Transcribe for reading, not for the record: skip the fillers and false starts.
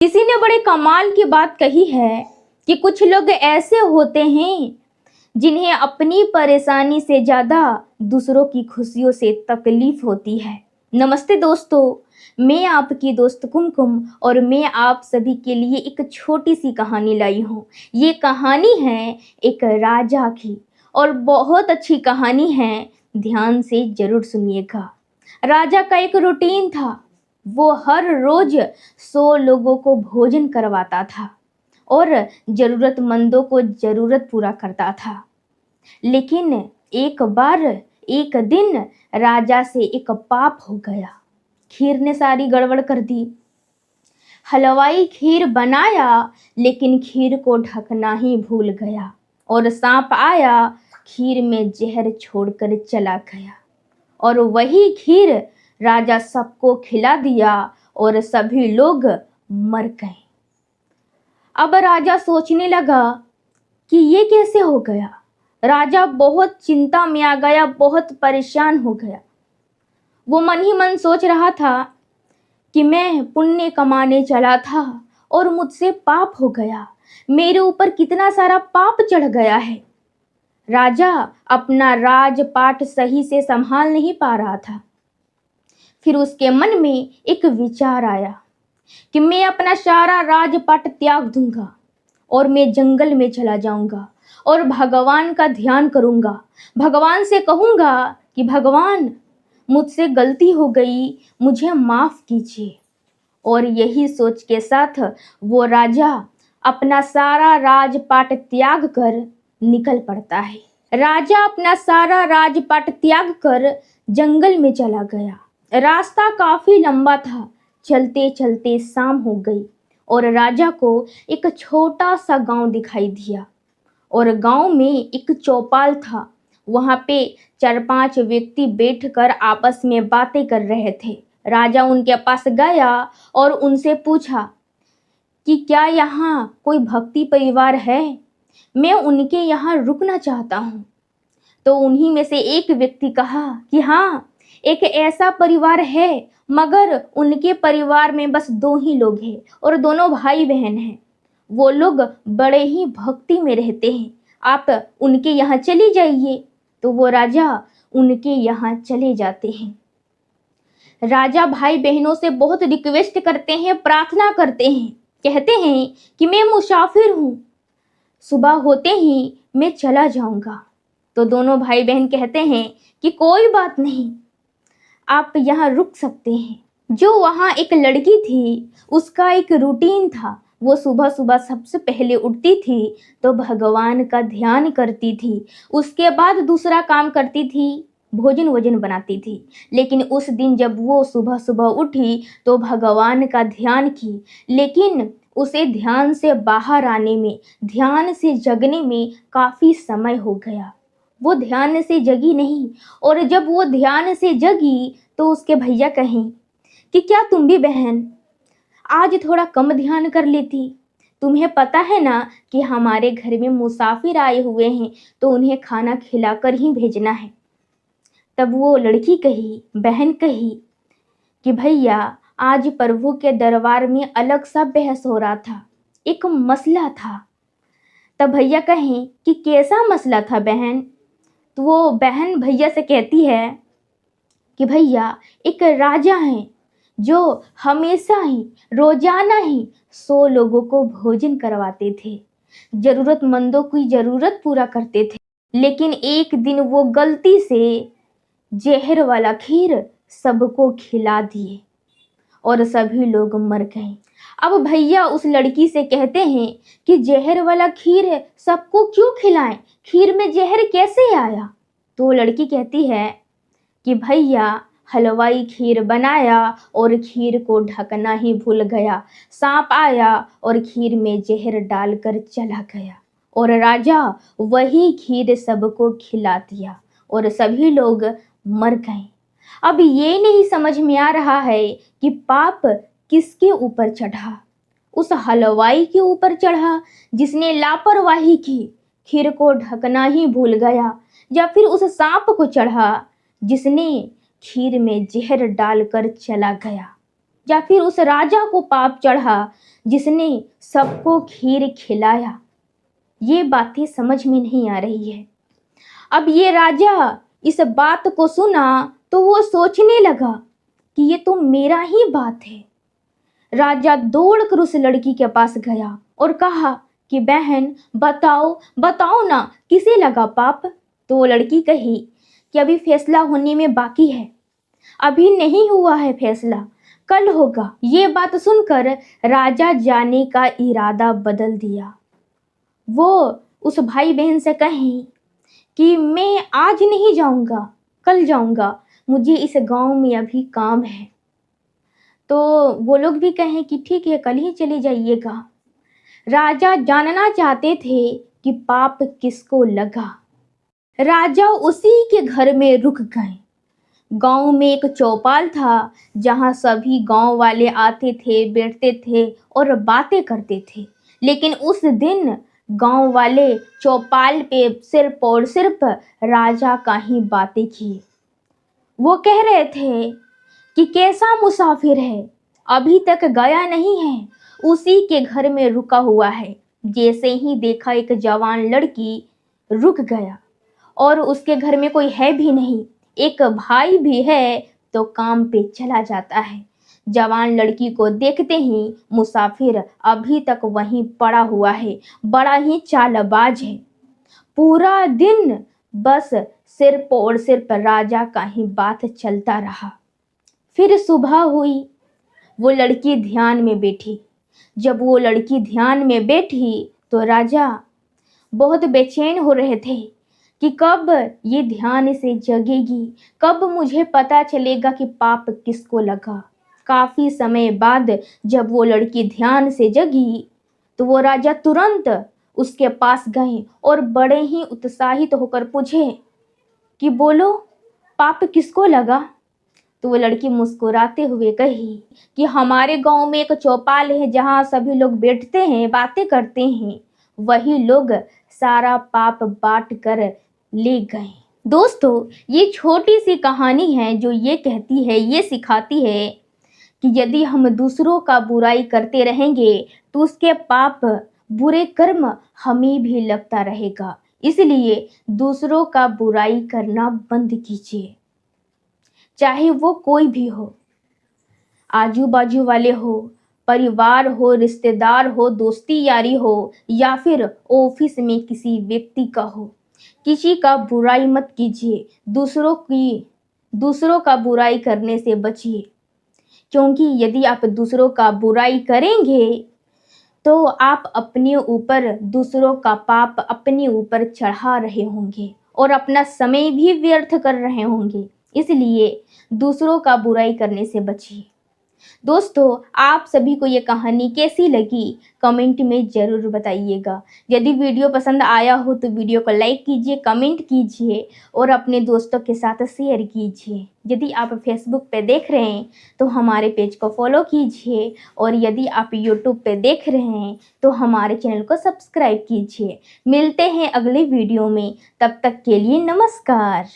किसी ने बड़े कमाल की बात कही है कि कुछ लोग ऐसे होते हैं जिन्हें अपनी परेशानी से ज़्यादा दूसरों की खुशियों से तकलीफ होती है। नमस्ते दोस्तों, मैं आपकी दोस्त कुमकुम और मैं आप सभी के लिए एक छोटी सी कहानी लाई हूँ। ये कहानी है एक राजा की और बहुत अच्छी कहानी है, ध्यान से ज़रूर सुनिएगा। राजा का एक रूटीन था। वो हर रोज 100 लोगों को भोजन करवाता था और ज़रूरतमंदों को ज़रूरत पूरा करता था। लेकिन एक दिन राजा से एक पाप हो गया। खीर ने सारी गड़बड़ कर दी। हलवाई खीर बनाया लेकिन खीर को ढकना ही भूल गया और सांप आया, खीर में जहर छोड़कर चला गया और वही खीर राजा सबको खिला दिया और सभी लोग मर गए। अब राजा सोचने लगा कि ये कैसे हो गया। राजा बहुत चिंता में आ गया, बहुत परेशान हो गया। वो मन ही मन सोच रहा था कि मैं पुण्य कमाने चला था और मुझसे पाप हो गया। मेरे ऊपर कितना सारा पाप चढ़ गया है। राजा अपना राजपाट सही से संभाल नहीं पा रहा था। फिर उसके मन में एक विचार आया कि मैं अपना सारा राजपाट त्याग दूंगा और मैं जंगल में चला जाऊंगा और भगवान का ध्यान करूंगा। भगवान से कहूंगा कि भगवान, मुझसे गलती हो गई, मुझे माफ कीजिए। और यही सोच के साथ वो राजा अपना सारा राजपाट त्याग कर निकल पड़ता है। राजा अपना सारा राजपाट त्याग कर जंगल में चला गया। रास्ता काफी लंबा था। चलते चलते शाम हो गई और राजा को एक छोटा सा गांव दिखाई दिया और गांव में एक चौपाल था। वहां पे 4-5 व्यक्ति बैठकर आपस में बातें कर रहे थे। राजा उनके पास गया और उनसे पूछा कि क्या यहाँ कोई भक्ति परिवार है? मैं उनके यहाँ रुकना चाहता हूँ। तो उन्हीं में से एक व्यक्ति कहा कि हाँ, एक ऐसा परिवार है, मगर उनके परिवार में बस 2 ही लोग हैं और दोनों भाई बहन हैं। वो लोग बड़े ही भक्ति में रहते हैं, आप उनके यहाँ चली जाइए। तो वो राजा उनके यहाँ चले जाते हैं। राजा भाई बहनों से बहुत रिक्वेस्ट करते हैं, प्रार्थना करते हैं, कहते हैं कि मैं मुसाफिर हूँ, सुबह होते ही मैं चला जाऊंगा। तो दोनों भाई बहन कहते हैं कि कोई बात नहीं, आप यहाँ रुक सकते हैं। जो वहाँ एक लड़की थी, उसका एक रूटीन था। वो सुबह सुबह सबसे पहले उठती थी तो भगवान का ध्यान करती थी, उसके बाद दूसरा काम करती थी, भोजन बनाती थी। लेकिन उस दिन जब वो सुबह सुबह उठी तो भगवान का ध्यान की, लेकिन उसे ध्यान से बाहर आने में, ध्यान से जगने में काफ़ी समय हो गया। वो ध्यान से जगी नहीं और जब वो ध्यान से जगी तो उसके भैया कहें कि क्या तुम भी बहन आज थोड़ा कम ध्यान कर लेती? तुम्हें पता है ना कि हमारे घर में मुसाफिर आए हुए हैं तो उन्हें खाना खिलाकर ही भेजना है। तब वो लड़की कही, बहन कही कि भैया, आज प्रभु के दरबार में अलग सा बहस हो रहा था, एक मसला था। तब भैया कहें कि कैसा मसला था बहन? तो वो बहन भैया से कहती है कि भैया, एक राजा हैं जो हमेशा ही रोजाना ही 100 लोगों को भोजन करवाते थे, ज़रूरतमंदों की ज़रूरत पूरा करते थे। लेकिन एक दिन वो गलती से जहर वाला खीर सबको खिला दिए और सभी लोग मर गए। अब भैया उस लड़की से कहते हैं कि जहर वाला खीर सबको क्यों खिलाएं? खीर में जहर कैसे आया? तो वो लड़की कहती है कि भैया, हलवाई खीर बनाया और खीर को ढकना ही भूल गया। सांप आया और खीर में जहर डालकर चला गया और राजा वही खीर सबको खिला दिया और सभी लोग मर गए। अब ये नहीं समझ में आ रहा है कि पाप किसके ऊपर चढ़ा। उस हलवाई के ऊपर चढ़ा जिसने लापरवाही की, खीर को ढकना ही भूल गया, या फिर उस सांप को चढ़ा जिसने खीर में जहर डालकर चला गया, या फिर उस राजा को पाप चढ़ा जिसने सबको खीर खिलाया। ये बातें समझ में नहीं आ रही है। अब ये राजा इस बात को सुना तो वो सोचने लगा कि ये तो मेरा ही बात है। राजा दौड़कर उस लड़की के पास गया और कहा कि बहन बताओ बताओ ना, किसे लगा पाप? तो वो लड़की कही कि अभी फैसला होने में बाकी है, अभी नहीं हुआ है फैसला, कल होगा। ये बात सुनकर राजा जाने का इरादा बदल दिया। वो उस भाई बहन से कहें कि मैं आज नहीं जाऊंगा, कल जाऊंगा, मुझे इस गांव में अभी काम है। तो वो लोग भी कहें कि ठीक है, कल ही चले जाइएगा। राजा जानना चाहते थे कि पाप किसको लगा। राजा उसी के घर में रुक गए। गांव में एक चौपाल था जहां सभी गांव वाले आते थे, बैठते थे और बातें करते थे। लेकिन उस दिन गांव वाले चौपाल पे सिर्फ और सिर्फ राजा का ही बातें की। वो कह रहे थे कि कैसा मुसाफिर है, अभी तक गया नहीं है, उसी के घर में रुका हुआ है। जैसे ही देखा एक जवान लड़की, रुक गया और उसके घर में कोई है भी नहीं, एक भाई भी है तो काम पे चला जाता है। जवान लड़की को देखते ही मुसाफिर अभी तक वहीं पड़ा हुआ है, बड़ा ही चालबाज है। पूरा दिन बस सिर्फ और सिर्फ राजा का ही बात चलता रहा। फिर सुबह हुई, वो लड़की ध्यान में बैठी। जब वो लड़की ध्यान में बैठी तो राजा बहुत बेचैन हो रहे थे कि कब ये ध्यान से जगेगी, कब मुझे पता चलेगा कि पाप किसको लगा। काफी समय बाद जब वो लड़की ध्यान से जगी तो वो राजा तुरंत उसके पास गए और बड़े ही उत्साहित होकर पूछे कि बोलो, पाप किसको लगा? तो वो लड़की मुस्कुराते हुए कही कि हमारे गांव में एक चौपाल है जहां सभी लोग बैठते हैं, बातें करते हैं, वही लोग सारा पाप बांट कर ले गए। दोस्तों, ये छोटी सी कहानी है जो ये कहती है, ये सिखाती है कि यदि हम दूसरों का बुराई करते रहेंगे तो उसके पाप, बुरे कर्म हमें भी लगता रहेगा। इसलिए दूसरों का बुराई करना बंद कीजिए, चाहे वो कोई भी हो, आजू बाजू वाले हो, परिवार हो, रिश्तेदार हो, दोस्ती यारी हो या फिर ऑफिस में किसी व्यक्ति का हो। किसी का बुराई मत कीजिए, दूसरों का बुराई करने से बचिए, क्योंकि यदि आप दूसरों का बुराई करेंगे तो आप अपने ऊपर दूसरों का पाप अपने ऊपर चढ़ा रहे होंगे और अपना समय भी व्यर्थ कर रहे होंगे। इसलिए दूसरों का बुराई करने से बचिए। दोस्तों, आप सभी को ये कहानी कैसी लगी कमेंट में ज़रूर बताइएगा। यदि वीडियो पसंद आया हो तो वीडियो को लाइक कीजिए, कमेंट कीजिए और अपने दोस्तों के साथ शेयर कीजिए। यदि आप फेसबुक पे देख रहे हैं तो हमारे पेज को फॉलो कीजिए और यदि आप यूट्यूब पे देख रहे हैं तो हमारे चैनल को सब्सक्राइब कीजिए। मिलते हैं अगले वीडियो में, तब तक के लिए नमस्कार।